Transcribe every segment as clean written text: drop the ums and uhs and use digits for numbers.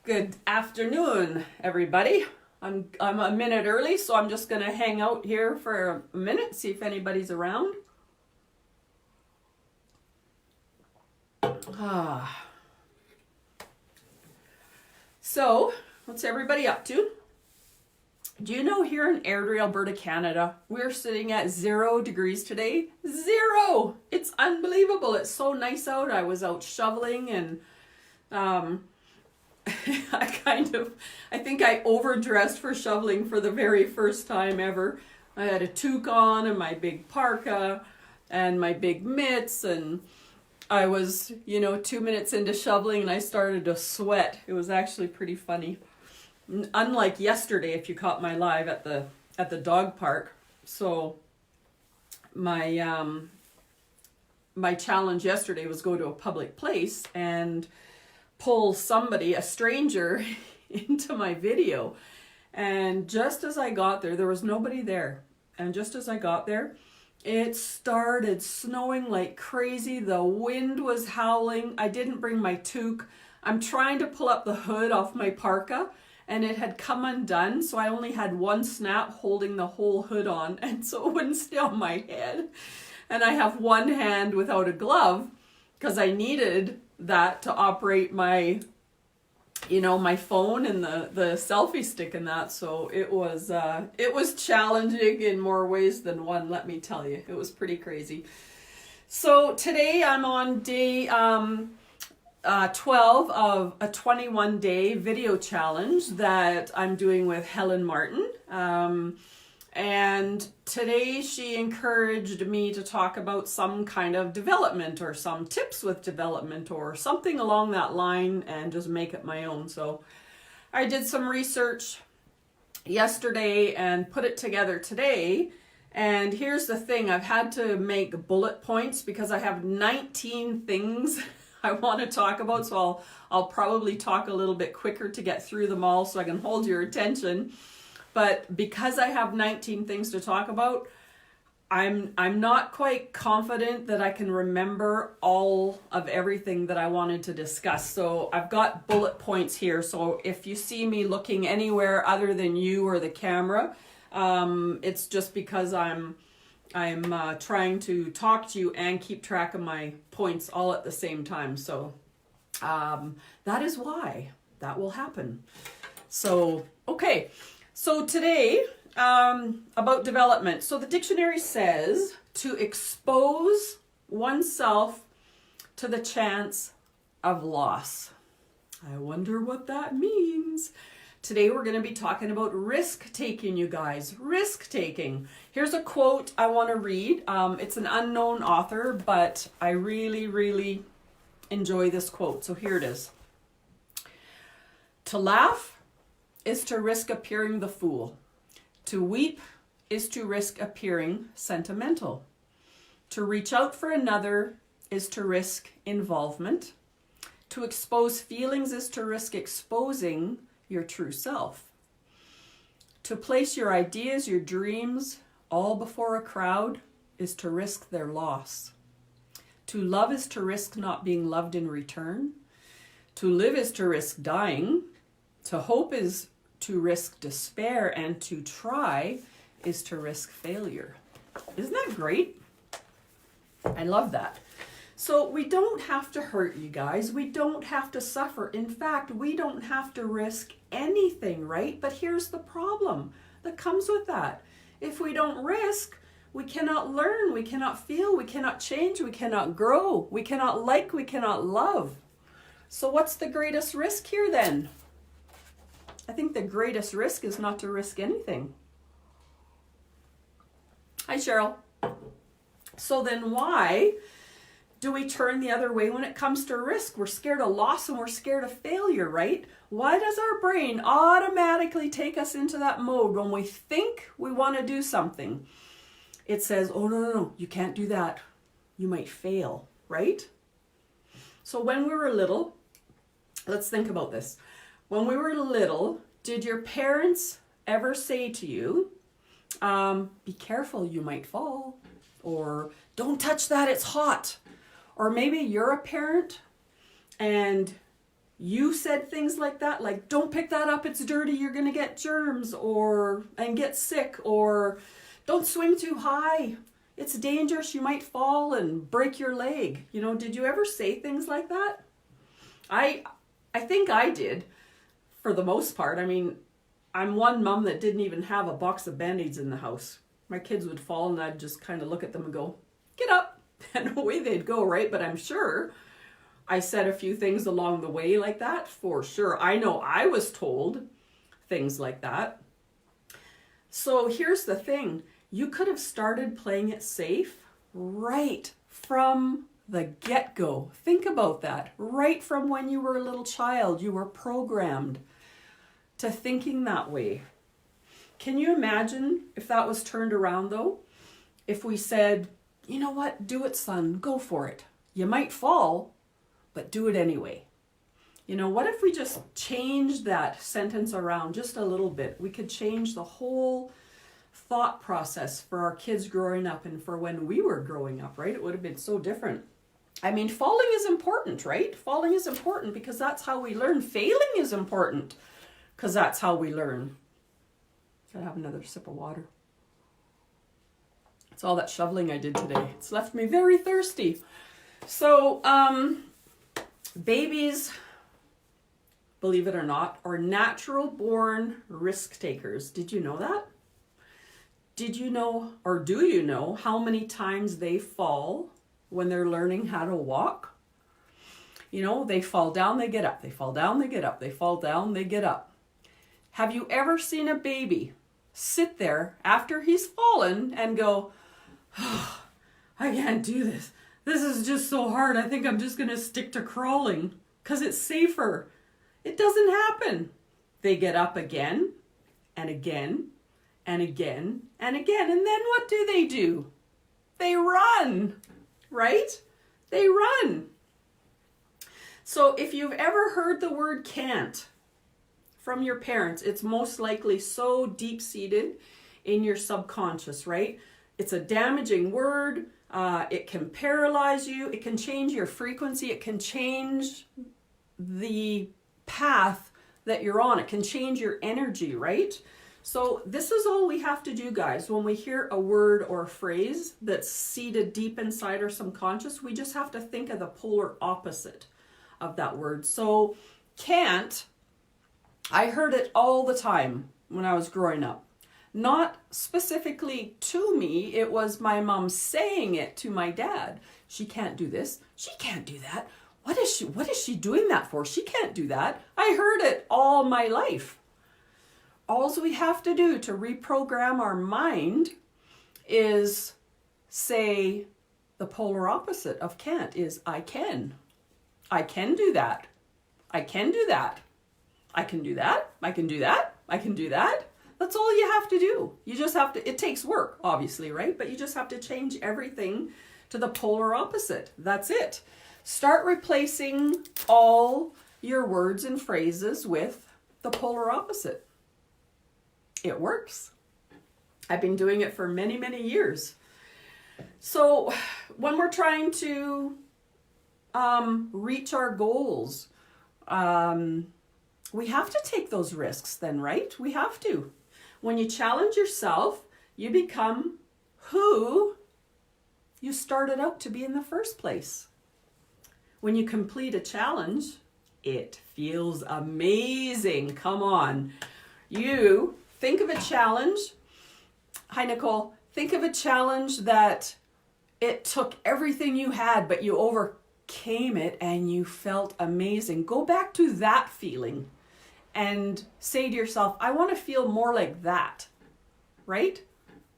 Good afternoon, everybody. I'm a minute early, so I'm just going to hang out here for a minute, see if anybody's around. So, what's everybody up to? Do you know here in Airdrie, Alberta, Canada, we're sitting at 0 degrees today? 0! It's unbelievable. It's so nice out. I was out shoveling and I think I overdressed for shoveling for the very first time ever. I had a toque on and my big parka and my big mitts, and I was, 2 minutes into shoveling and I started to sweat. It was actually pretty funny. Unlike yesterday, if you caught my live at the dog park. So my challenge yesterday was go to a public place and pull somebody, a stranger, into my video. And just as I got there was nobody there. And just as I got there, it started snowing like crazy. The wind was howling. I didn't bring my toque. I'm trying to pull up the hood off my parka, and it had come undone, so I only had one snap holding the whole hood on, and so it wouldn't stay on my head. And I have one hand without a glove because I needed that to operate my my phone and the selfie stick and that. So it was challenging in more ways than one, let me tell you. It was pretty crazy. So today I'm on day 12 of a 21-day video challenge that I'm doing with Helen Martin. And today she encouraged me to talk about some kind of development or some tips with development or something along that line and just make it my own. So I did some research yesterday and put it together today. And here's the thing, I've had to make bullet points because I have 19 things I want to talk about. So I'll probably talk a little bit quicker to get through them all so I can hold your attention. But because I have 19 things to talk about, I'm not quite confident that I can remember all of everything that I wanted to discuss. So I've got bullet points here. So if you see me looking anywhere other than you or the camera, it's just because I'm trying to talk to you and keep track of my points all at the same time. So that is why that will happen. So, okay. So today, about development. So the dictionary says to expose oneself to the chance of loss. I wonder what that means. Today we're going to be talking about risk-taking, you guys. Risk-taking. Here's a quote I want to read. It's an unknown author, but I really, really enjoy this quote. So here it is. To laugh is to risk appearing the fool. To weep is to risk appearing sentimental. To reach out for another is to risk involvement. To expose feelings is to risk exposing your true self. To place your ideas, your dreams, all before a crowd is to risk their loss. To love is to risk not being loved in return. To live is to risk dying. To hope is to risk despair, and to try is to risk failure. Isn't that great? I love that. So we don't have to hurt, you guys. We don't have to suffer. In fact, we don't have to risk anything, right? But here's the problem that comes with that. If we don't risk, we cannot learn, we cannot feel, we cannot change, we cannot grow, we cannot like, we cannot love. So what's the greatest risk here then? I think the greatest risk is not to risk anything. Hi, Cheryl. So then why do we turn the other way when it comes to risk? We're scared of loss and we're scared of failure, right? Why does our brain automatically take us into that mode when we think we want to do something? It says, oh, no, you can't do that. You might fail, right? So when we were little, let's think about this. When we were little, did your parents ever say to you, be careful, you might fall, or don't touch that, it's hot? Or maybe you're a parent and you said things like that, like, don't pick that up, it's dirty, you're going to get germs and get sick, or don't swing too high, it's dangerous, you might fall and break your leg. You know, did you ever say things like that? I think I did, for the most part. I mean, I'm one mom that didn't even have a box of Band-Aids in the house. My kids would fall and I'd just kind of look at them and go, get up, and away they'd go, right? But I'm sure I said a few things along the way like that, for sure. I know I was told things like that. So here's the thing. You could have started playing it safe right from the get-go. Think about that. Right from when you were a little child, you were programmed to thinking that way. Can you imagine if that was turned around though? If we said, you know what, do it, son, go for it. You might fall, but do it anyway. You know, what if we just changed that sentence around just a little bit? We could change the whole thought process for our kids growing up and for when we were growing up, right? It would have been so different. I mean, falling is important, right? Falling is important because that's how we learn. Failing is important because that's how we learn. Gotta have another sip of water. It's all that shoveling I did today. It's left me very thirsty. So, babies, believe it or not, are natural born risk takers. Did you know that? Did you know, or do you know, how many times they fall when they're learning how to walk? You know, they fall down, they get up. They fall down, they get up. They fall down, they get up. Have you ever seen a baby sit there after he's fallen and go, oh, I can't do this. This is just so hard. I think I'm just going to stick to crawling because it's safer. It doesn't happen. They get up again and again and again and again. And then what do? They run, right? They run. So if you've ever heard the word can't from your parents, it's most likely so deep-seated in your subconscious, right? It's a damaging word. It can paralyze you. It can change your frequency. It can change the path that you're on. It can change your energy, right? So this is all we have to do, guys. When we hear a word or a phrase that's seated deep inside our subconscious, we just have to think of the polar opposite of that word. So can't, I heard it all the time when I was growing up. Not specifically to me, it was my mom saying it to my dad. She can't do this. She can't do that. What is she doing that for? She can't do that. I heard it all my life. All we have to do to reprogram our mind is say the polar opposite of can't is I can. I can do that. I can do that. I can do that. I can do that. I can do that. That's all you have to do. You just have to, it takes work, obviously, right? But you just have to change everything to the polar opposite. That's it. Start replacing all your words and phrases with the polar opposite. It works. I've been doing it for many, many years. So when we're trying to reach our goals, we have to take those risks then, right? We have to. When you challenge yourself, you become who you started out to be in the first place. When you complete a challenge, it feels amazing. Come on. You think of a challenge. Hi, Nicole. Think of a challenge that it took everything you had, but you overcame it and you felt amazing. Go back to that feeling and say to yourself, I want to feel more like that, right?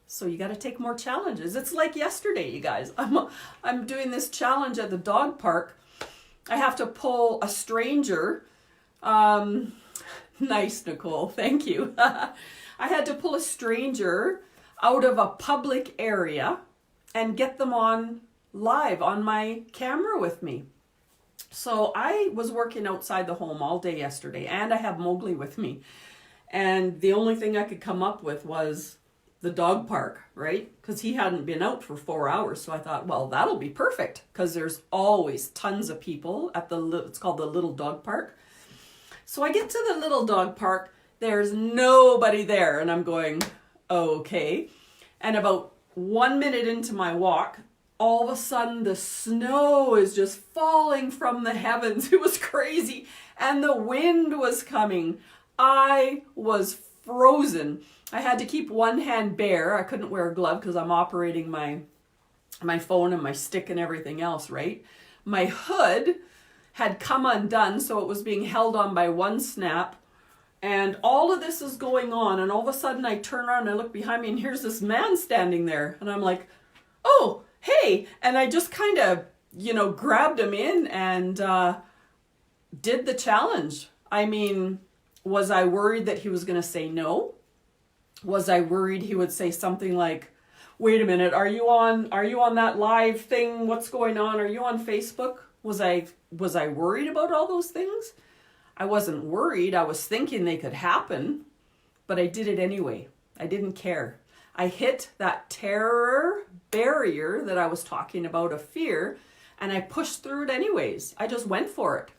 So you got to take more challenges. It's like yesterday, you guys. I'm doing this challenge at the dog park. I have to pull a stranger. Nice, Nicole. Thank you. I had to pull a stranger out of a public area and get them on live on my camera with me. So I was working outside the home all day yesterday, and I have Mowgli with me. And the only thing I could come up with was the dog park, right? Because he hadn't been out for 4 hours. So I thought, well, that'll be perfect because there's always tons of people at it's called the Little Dog Park. So I get to the little dog park. There's nobody there. And I'm going, okay. And about 1 minute into my walk, all of a sudden the snow is just falling from the heavens. It was crazy. And the wind was coming. I was frozen. I had to keep one hand bare. I couldn't wear a glove because I'm operating my phone and my stick and everything else, right? My hood had come undone, so it was being held on by one snap. And all of this is going on. And all of a sudden I turn around and I look behind me and here's this man standing there. And I'm like, oh, hey. And I just kind of, grabbed him in and did the challenge. I mean, was I worried that he was going to say no? Was I worried he would say something like, wait a minute, are you on that live thing? What's going on? Are you on Facebook? Was I worried about all those things? I wasn't worried. I was thinking they could happen, but I did it anyway. I didn't care. I hit that terror barrier that I was talking about of fear, and I pushed through it anyways. I just went for it.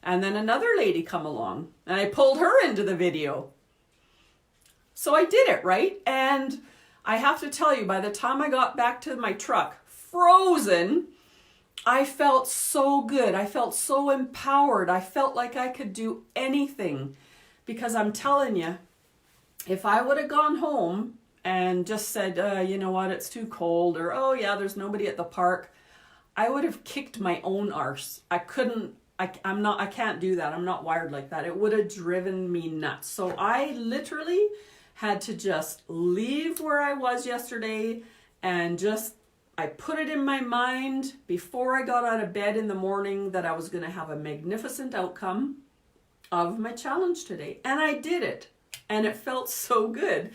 And then another lady come along, and I pulled her into the video. So I did it, right? And I have to tell you, by the time I got back to my truck, frozen, I felt so good. I felt so empowered. I felt like I could do anything. Because I'm telling you, if I would have gone home and just said, you know what, it's too cold, or, oh yeah, there's nobody at the park, I would have kicked my own arse. I can't do that. I'm not wired like that. It would have driven me nuts. So I literally had to just leave where I was yesterday and I put it in my mind before I got out of bed in the morning that I was going to have a magnificent outcome of my challenge today. And I did it. And it felt so good.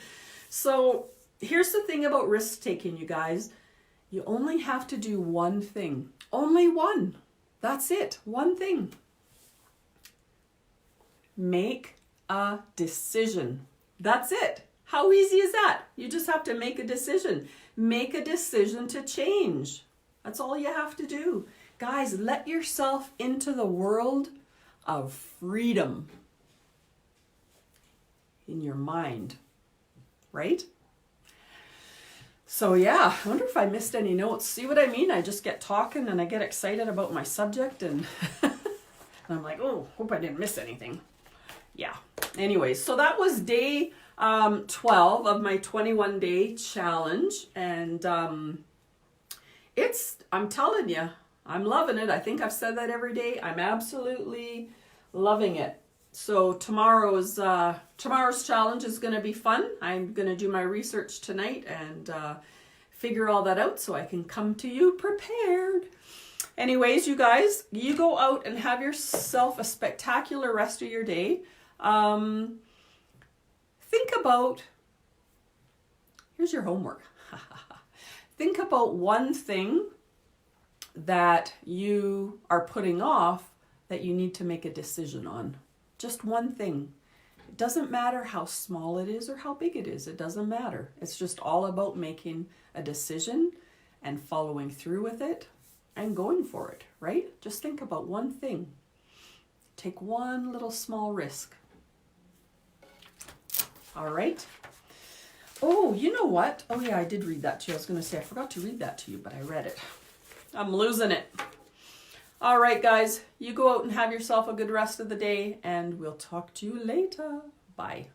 So here's the thing about risk taking, you guys. You only have to do one thing. Only one. That's it. One thing. Make a decision. That's it. How easy is that? You just have to make a decision. Make a decision to change. That's all you have to do. Guys, let yourself into the world of freedom in your mind, right? So yeah, I wonder if I missed any notes. See what I mean? I just get talking and I get excited about my subject and, and I'm like, oh, hope I didn't miss anything. Yeah. Anyways, so that was day 12 of my 21-day challenge. And I'm telling you, I'm loving it. I think I've said that every day. I'm absolutely loving it. So tomorrow's challenge is going to be fun. I'm going to do my research tonight and figure all that out so I can come to you prepared. Anyways, you guys, you go out and have yourself a spectacular rest of your day. Think about, here's your homework. Think about one thing that you are putting off that you need to make a decision on. Just one thing. It doesn't matter how small it is or how big it is. It doesn't matter. It's just all about making a decision and following through with it and going for it, right? Just think about one thing. Take one little small risk. All right. Oh, you know what? Oh yeah, I did read that to you. I was going to say, I forgot to read that to you, but I read it. I'm losing it. All right, guys, you go out and have yourself a good rest of the day, and we'll talk to you later. Bye.